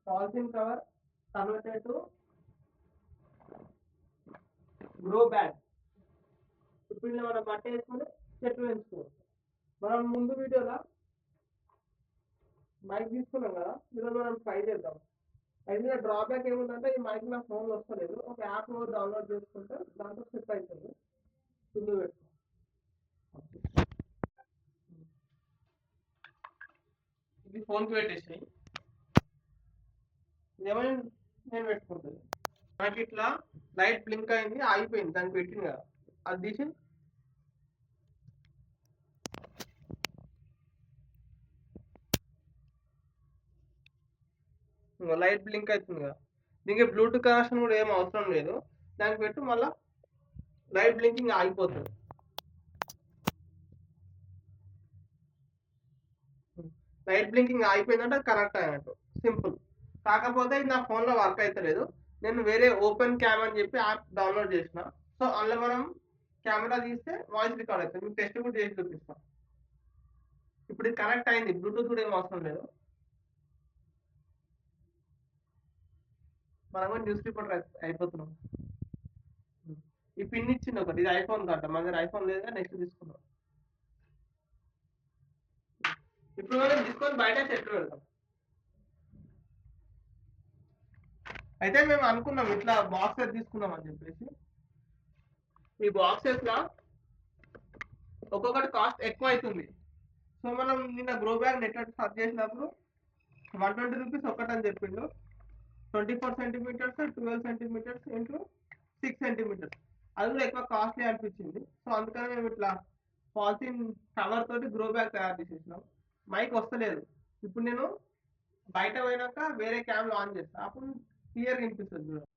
Polythene cover converted to grow bag. ఇప్పుడు మనం బట్ట వేసుకొని చెట్లు పెంచుకోవచ్చు. మనం ముందు వీడియోలో మైక్ తీసుకున్నాం కదా, ఈరోజు మనం ట్రై చేద్దాం. అయితే డ్రాబ్యాక్ ఏముందంటే ఈ మైక్ నా ఫోన్లో వస్తలేదు, ఒక యాప్ డౌన్లోడ్ చేసుకుంటే దాంట్లో సెట్ అవుతుంది. ముందు పెట్టుకో, ఇది ఫోన్కి పెట్టేసి ఏమైనా నేను పెట్టుకుంటుంది. నాకు ఇట్లా లైట్ బ్లింక్ అయింది, ఆగిపోయింది, దానికి పెట్టింది కదా, అది తీసి లైట్ బ్లింక్ అవుతుంది కదా. దీనికి బ్లూటూత్ కనెక్షన్ కూడా ఏం అవసరం లేదు, దానికి పెట్టు మళ్ళీ లైట్ బ్లింకింగ్ ఆగిపోతుంది. లైట్ బ్లింకింగ్ ఆగిపోయిందంటే కనెక్ట్ అయినట్టు, సింపుల్. కాకపోతే ఇది నా ఫోన్లో వర్క్ అవుతలేదు, నేను వేరే ఓపెన్ క్యామ్ అని చెప్పి యాప్ డౌన్లోడ్ చేసిన. సో అందులో మనం కెమెరా తీస్తే వాయిస్ రికార్డ్ అవుతుంది. మీకు టెస్ట్ కూడా చేసి చూపిస్తాం. ఇప్పుడు ఇది కనెక్ట్ అయింది, బ్లూటూత్ కూడా ఏం అవసరం లేదు. మనం కూడా న్యూస్ పేపర్ అయిపోతున్నాం. ఈ పిన్ ఇచ్చింది ఒకటి, ఇది ఐఫోన్ కట్ట, మన దగ్గర ఐఫోన్ లేదా, నెక్స్ట్ తీసుకున్నాం. ఇప్పుడు మనం తీసుకొని బయట చెట్లు వెళ్తాం. అయితే మేము అనుకున్నాం ఇట్లా బాక్సెస్ తీసుకున్నాం అని చెప్పేసి. ఈ బాక్సెస్ లా ఒక్కొక్కటి కాస్ట్ ఎక్కువ అవుతుంది. సో మనం నిన్న గ్రో బ్యాగ్ నెట్ సర్చ్ చేసినప్పుడు 120 రూపీస్ ఒకటని చెప్పిండు. 24 సెంటీమీటర్స్ 12 సెంటీమీటర్స్ ఇంటూ 6 సెంటీమీటర్స్, అది కూడా ఎక్కువ కాస్ట్లీ అనిపించింది. సో అందుకని మేము ఇట్లా పాలిథిన్ కవర్ తోటి గ్రో బ్యాగ్ తయారు చేసేసినాం. మైక్ వస్తలేదు, ఇప్పుడు నేను బయట పోయినాక వేరే క్యామ్ ఆన్ చేస్తా, అప్పుడు క్లియర్ వినిపిస్తుంది చూడండి.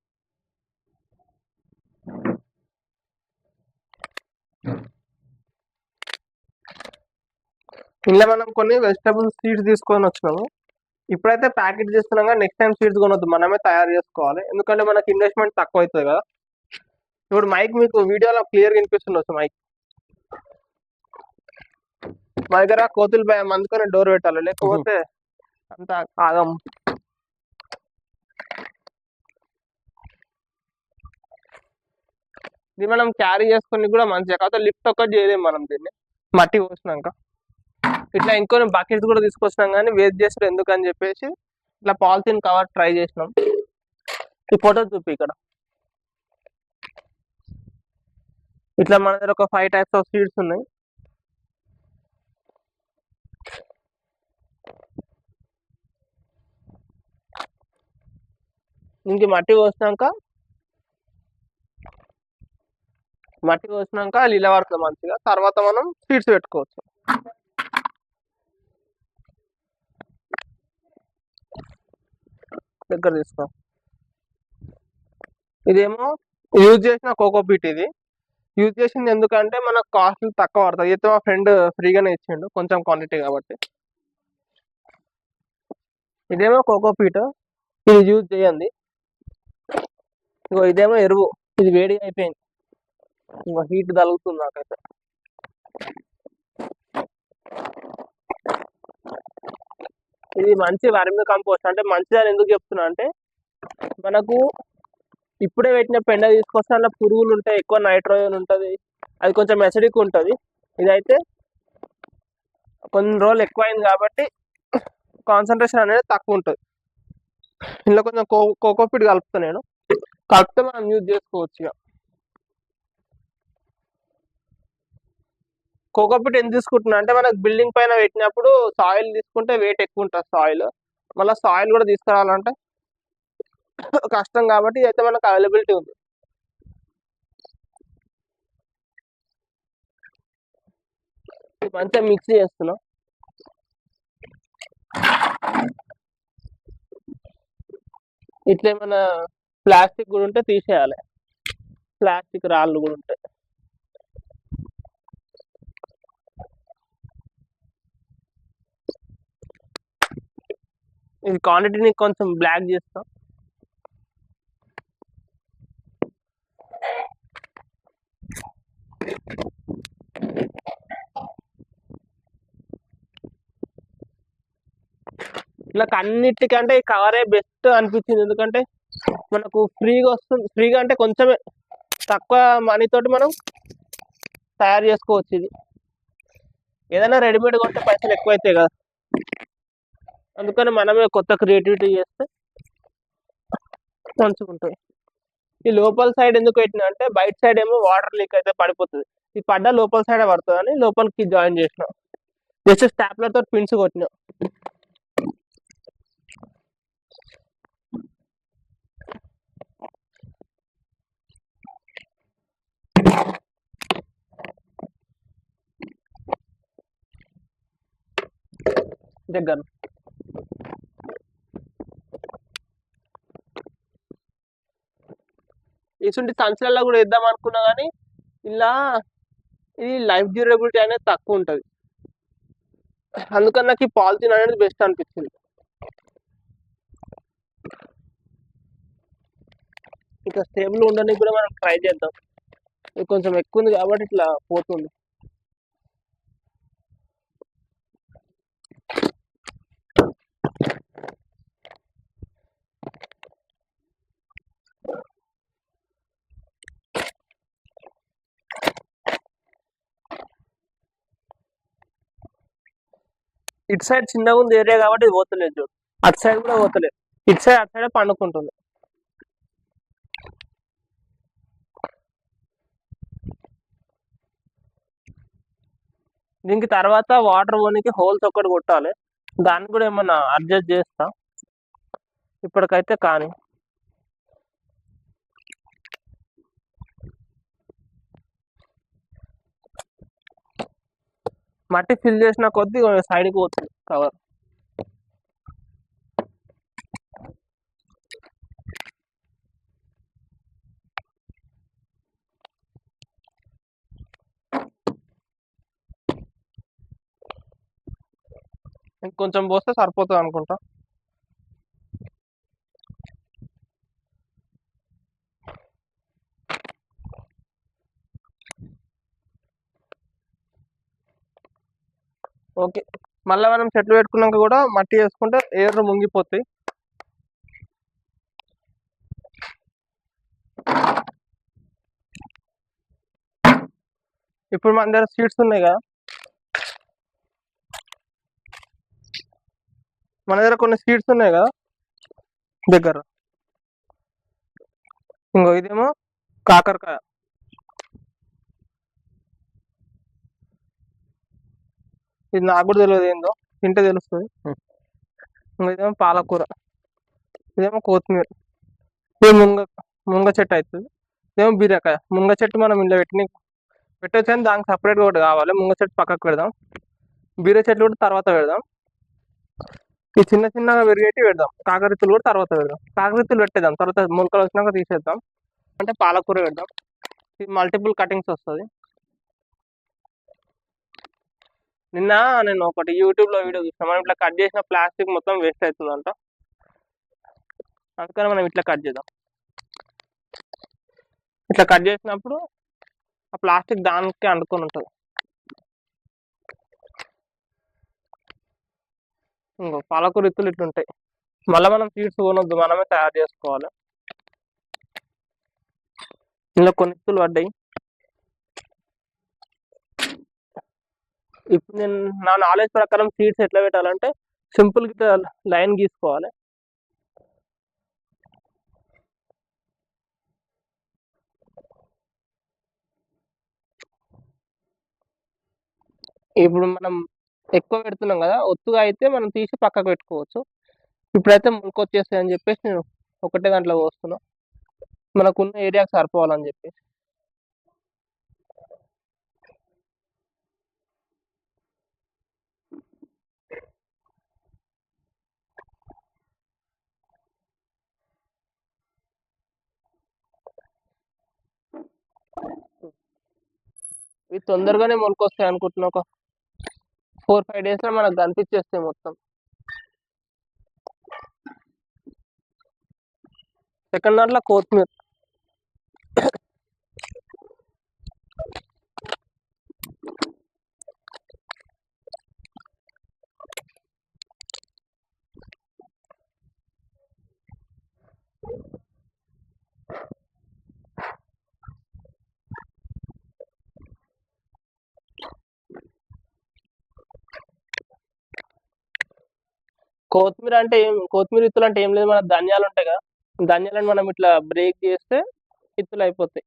ఇలా మనం కొన్ని వెజిటబుల్ సీడ్స్ తీసుకొని వచ్చినాము. ఇప్పుడైతే ప్యాకెట్ చేస్తున్నాం కానీ నెక్స్ట్ టైం సీడ్స్ కొనొద్దు, మనమే తయారు చేసుకోవాలి, ఎందుకంటే మనకి ఇన్వెస్ట్మెంట్ తక్కువ అవుతుంది కదా. ఇప్పుడు మైక్ మీకు వీడియోలో క్లియర్ వినిపిస్తుండొచ్చు. మైక్ మా దగ్గర కోతులు భయం, అందుకని డోర్ పెట్టాలి, లేకపోతే అంత ఆగం. ఇది మనం క్యారీ చేసుకుని కూడా మంచిగా, కాకపోతే లిఫ్ట్ ఒక్కటి చేయలేము మనం దీన్ని మట్టి పోసినాక. ఇట్లా ఇంకొన్ని బకెట్స్ కూడా తీసుకొచ్చినాం కానీ వేస్ట్ చేస్తారు ఎందుకని చెప్పేసి ఇట్లా పాలిథిన్ కవర్ ట్రై చేసినాం. ఈ ఫోటో చూపి ఇక్కడ. ఇట్లా మన దగ్గర ఒక 5 టైప్స్ ఆఫ్ సీడ్స్ ఉన్నాయి. ఇంక మట్టి పోసినాక అది ఇలా పడుతుంది మంచిగా, తర్వాత మనం సీడ్స్ పెట్టుకోవచ్చు. దగ్గర తీసుకో. ఇదేమో యూజ్ చేసిన కోకోపీట్, ఇది యూజ్ చేసింది ఎందుకంటే మనకు కాస్ట్ తక్కువ పడుతుంది. అయితే మా ఫ్రెండ్ ఫ్రీగానే ఇచ్చిండు కొంచెం క్వాంటిటీ కాబట్టి. ఇదేమో కోకోపీట్, ఇది యూజ్ చేయండి. ఇగో ఇదేమో ఎరువు, ఇది వేడి అయిపోయింది, ఇంకో హీట్ తగులుతుంది నాకైతే. ఇది మంచి వర్మి కంపోస్ట్, అంటే మంచిదని ఎందుకు చెప్తున్నా అంటే మనకు ఇప్పుడే పెట్టిన పెండ తీసుకొస్తే అందులో పురుగులు ఉంటాయి, ఎక్కువ నైట్రోజన్ ఉంటుంది, అది కొంచెం ఎసిడిక్ ఉంటుంది. ఇదైతే కొన్ని రోజులు ఎక్కువ అయింది కాబట్టి కాన్సన్ట్రేషన్ అనేది తక్కువ ఉంటుంది. ఇందులో కొంచెం కోకోపీట్ కలుపుతాను నేను, కలిపితే మనం యూజ్ చేసుకోవచ్చు. ఇక కోకోపీట్ ఎందుకు తీసుకుంటున్నా అంటే మనకు బిల్డింగ్ పైన పెట్టినప్పుడు సాయిల్ తీసుకుంటే వెయిట్ ఎక్కువ ఉంటుంది సాయిల్, మళ్ళీ సాయిల్ కూడా తీసుకురావాలంటే కష్టం కాబట్టి అయితే మనకు అవైలబిలిటీ ఉంది. మంచిగా మిక్స్ చేస్తున్నాం. ఇట్లా ఏమైనా ప్లాస్టిక్ కూడా ఉంటే తీసేయాలి, ప్లాస్టిక్ రాళ్ళు కూడా ఉంటాయి. ఇది క్వాంటిటీని కొంచెం బ్లాక్ చేస్తాం. నాకు అన్నిటికంటే ఈ కవరే బెస్ట్ అనిపించింది. ఎందుకంటే మనకు ఫ్రీగా వస్తుంది. ఫ్రీగా అంటే కొంచెమే తక్కువ మనీ తోటి మనం తయారు చేసుకోవచ్చు. ఇది ఏదైనా రెడీమేడ్ కొంటే పైసలు ఎక్కువ అవుతాయి కదా, అందుకని మనమే కొత్త క్రియేటివిటీ చేస్తే మంచిగా ఉంటుంది. ఈ లోపల సైడ్ ఎందుకు పెట్టినా అంటే బయట సైడ్ ఏమో వాటర్ లీక్ అయితే పడిపోతుంది, ఈ పడ్డ లోపల సైడ్ పడుతుంది అని లోపలికి జాయిన్ చేసిన. జస్ట్ స్టాప్లర్ తో పిన్స్ కొట్టిన. దగ్గర ఇటువంటి సంచులలో కూడా వేద్దాం అనుకున్నా కానీ ఇలా ఇది లైఫ్ డ్యూరబిలిటీ అనేది తక్కువ ఉంటుంది, అందుకని నాకు ఈ పాలిథిన్ అనేది బెస్ట్ అనిపించింది. ఇంకా స్టేబుల్ ఉండడానికి కూడా మనం ట్రై చేద్దాం. ఇది కొంచెం ఎక్కువ ఉంది కాబట్టి ఇట్లా పోతుంది. ఇటు సైడ్ చిన్నగా ఉంది ఏరియా కాబట్టి ఇది పోతలేదు చూడు, అటు సైడ్ కూడా పోతలేదు, ఇటు సైడ్ అటు సైడ్ పండుకుంటుంది. దీనికి తర్వాత వాటర్ పోనీకి హోల్స్ ఒక్కటి కొట్టాలి, దాన్ని కూడా ఏమన్నా అడ్జస్ట్ చేస్తా, ఇప్పటికైతే కానీ. మట్టి ఫిల్ చేసిన కొద్దీ సైడ్కి పోతుంది కవర్. ఇంకొంచెం పోస్తే సరిపోతుంది అనుకుంటా. ఓకే, మళ్ళీ మనం చెట్లు పెట్టుకున్నాక కూడా మట్టి వేసుకుంటే ఎయిర్ ముంగిపోతాయి. ఇప్పుడు మన దగ్గర సీడ్స్ ఉన్నాయి కదా, మన దగ్గర కొన్ని సీడ్స్ ఉన్నాయి కదా దగ్గర. ఇంకో ఇదేమో కాకరకాయ, ఇది నాకు కూడా తెలియదు ఏందో, తింటే తెలుస్తుంది. ఇంకో ఇదేమో పాలకూర, ఇదేమో కొత్తిమీర, ఇది ముంగ చెట్టు అవుతుంది. ఇదేమో బీరకాయ. ముంగ చెట్టు మనం ఇంట్లో పెట్టచ్చు కానీ దానికి సపరేట్గా ఒకటి కావాలి. ముంగ చెట్టు పక్కకు పెడదాం, బీర చెట్లు కూడా తర్వాత పెడదాం. ఈ చిన్న చిన్నగా పెరిగేటి పెడదాం, కాకరిత్తులు కూడా తర్వాత పెడదాం. కాకరిత్తులు పెట్టేద్దాం, తర్వాత మొలకలు వచ్చినాక తీసేద్దాం. అంటే పాలకూర పెడదాం, ఇది మల్టిపుల్ కటింగ్స్ వస్తుంది. నిన్న నేను ఒకటి యూట్యూబ్లో వీడియో చూసాను, మనం ఇట్లా కట్ చేసిన ప్లాస్టిక్ మొత్తం వేస్ట్ అవుతుందంట, అందుకని మనం ఇట్లా కట్ చేద్దాం. ఇట్లా కట్ చేసినప్పుడు ఆ ప్లాస్టిక్ దానికి అంటుకొని ఉంటుంది. ఇంకో పాలకూర ఇత్తులు ఇట్లుంటాయి. మళ్ళీ మనం సీడ్స్ కొనొద్దు, మనమే తయారు చేసుకోవాలి. ఇందులో కొన్ని ఇత్తులు పడ్డాయి. ఇప్పుడు నేను నా నాలెడ్జ్ ప్రకారం సీడ్స్ ఎట్లా పెట్టాలంటే సింపుల్ గా లైన్ గీసుకోవాలి. ఇప్పుడు మనం ఎక్కువ పెడుతున్నాం కదా, ఒత్తుగా అయితే మనం తీసి పక్కకు పెట్టుకోవచ్చు. ఇప్పుడైతే మొలకొచ్చేస్తాయి అని చెప్పేసి నేను ఒకటే దాంట్లో పోస్తున్నా, మనకున్న ఏరియాకి సరిపోవాలని చెప్పి. ఇవి తొందరగానే మొలకొస్తాయి అనుకుంటున్నా, ఒక 4-5 days లో మనకు కనిపించేస్తాయి మొత్తం. సెకండ్ దాంట్లో కొత్తిమీర, కొత్తిమీర అంటే కొత్తిమీర ఇత్తులు అంటే ఏం లేదు, మన ధనియాలు ఉంటాయి కదా, ధనియాలను మనం ఇట్లా బ్రేక్ చేస్తే ఇత్తులు అయిపోతాయి.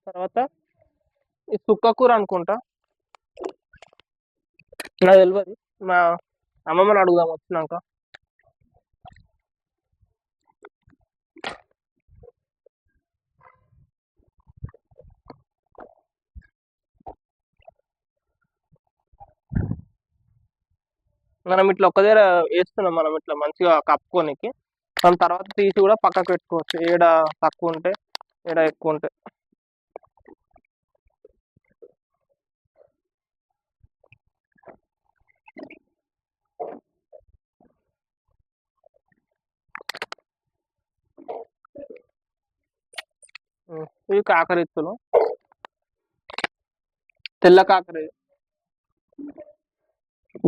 తర్వాత ఈ సుక్క కూర అనుకుంటా, నాకు తెలియదు, మా అమ్మమ్మని అడుగుదాం వచ్చినాక. మనం ఇట్లా ఒక్క దగ్గర వేస్తున్నాం, మనం ఇట్లా మంచిగా కప్పుకోనికి, మనం తర్వాత తీసి కూడా పక్కకు పెట్టుకోవచ్చు, ఏడ తక్కువ ఉంటే ఏడ ఎక్కువ ఉంటే. ఇవి కాకరిత్తులు, తెల్ల కాకర,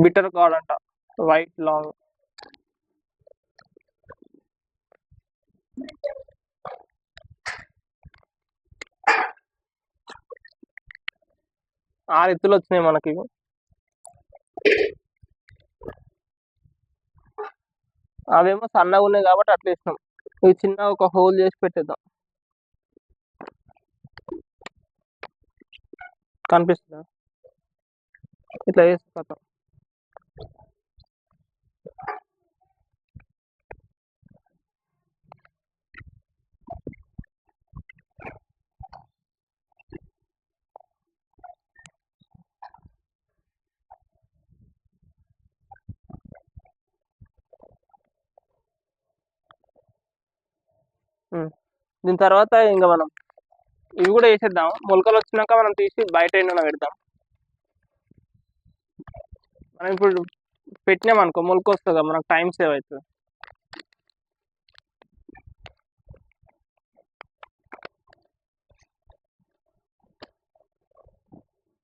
బిటర్ గార్డ్ అంట, వైట్ లాంగ్. ఆరు ఎత్తులు వచ్చినాయి మనకి. అవేమో సన్నగా ఉన్నాయి కాబట్టి అట్లా ఇస్తాం, ఇవి చిన్న ఒక హోల్ చేసి పెట్టేద్దాం. కనిపిస్తుందా? ఇట్లా వేసుకోతాం. దీని తర్వాత ఇంకా మనం ఇవి కూడా వేసేద్దాం, మొలకలు వచ్చినాక మనం తీసి బయట ఎండలో పెడతాం. మనం ఇప్పుడు పెట్టినాం అనుకో మొలక వస్తుంది కదా, మనకు టైం సేవ్ అవుతుంది.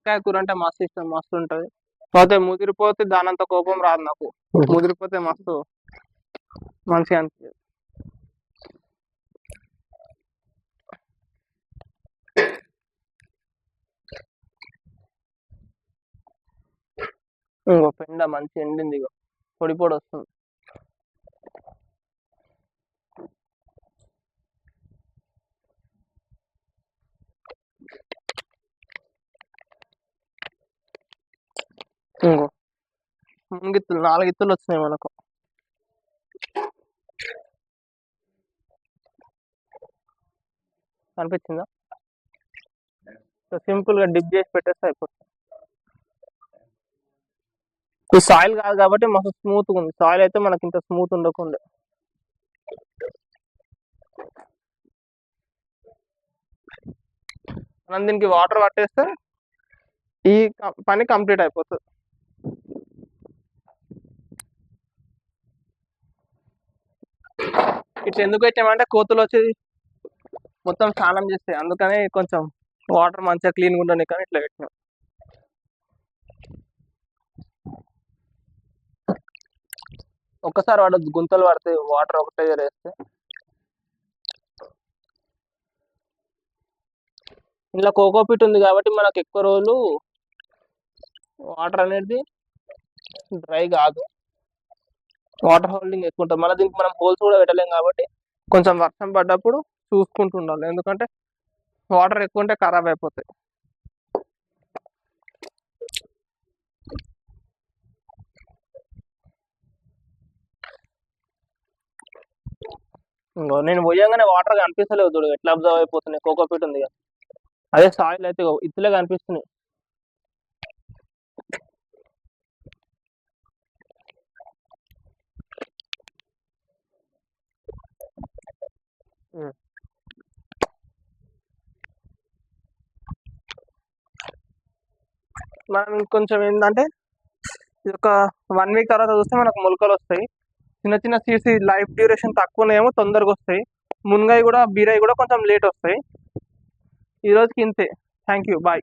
వంకాయ కూర అంటే మస్తు ఇష్టం, మస్తు ఉంటుంది. పోతే ముదిరిపోతే దానంత కోపం రాదు నాకు, ముదిరిపోతే మస్తు మంచిగా అనిపిస్తుంది. ఇంకో పెండ మంచి ఎండింది, ఇగో పొడి పొడి వస్తుంది. ఇంకో ముంగిత్తులు 4 ఇత్తులు వచ్చినాయి మనకు. కనిపించిందా? సింపుల్ గా డిప్ చేసి పెట్టేస్తే అయిపోతుంది. ఈ సాయిల్ కాదు కాబట్టి మస్తు స్మూత్ గా ఉంది, సాయిల్ అయితే మనకి ఇంత స్మూత్ ఉండకుండా. మనం దీనికి వాటర్ పట్టేస్తే ఈ పని కంప్లీట్ అయిపోతుంది. ఇట్లా ఎందుకు పెట్టామంటే కోతులు వచ్చి మొత్తం స్నానం చేస్తాయి, అందుకని కొంచెం వాటర్ మంచిగా క్లీన్గా ఉండని కానీ ఇట్లా పెట్టినాం. ఒక్కసారి వాడు గుంతలు పడతాయి వాటర్ ఒకటే వేస్తే. ఇలా కోకోపీట్ ఉంది కాబట్టి మనకు ఎక్కువ రోజులు వాటర్ అనేది డ్రై కాదు, వాటర్ హోల్డింగ్ ఎక్కువ ఉంటుంది. మళ్ళీ దీనికి మనం హోల్స్ కూడా పెట్టలేం కాబట్టి కొంచెం వర్షం పడ్డప్పుడు చూసుకుంటూ ఉండాలి, ఎందుకంటే వాటర్ ఎక్కువ ఉంటే ఖరాబ్ అయిపోతాయి. ఇంకో నేను పోయంగానే వాటర్ కనిపిస్తలేవు చూడు, ఎట్లా అబ్జర్వ్ అయిపోతున్నాయి, కోకోపీట్ ఉంది కదా. అదే సాయిల్ అయితే ఇత్తులే కనిపిస్తున్నాయి. మనం ఇంకొంచెం ఏంటంటే ఇది ఒక 1 వీక్ తర్వాత చూస్తే మనకు మొలకలు వస్తాయి. చిన్న చిన్న సీడ్స్ లైఫ్ డ్యూరేషన్ తక్కువ ఉన్నాయేమో తొందరగా వస్తాయి, మునగాయ కూడా బీరాయి కూడా కొంచెం లేట్ వస్తాయి. ఈ రోజుకి ఇంతే. Thank you, bye.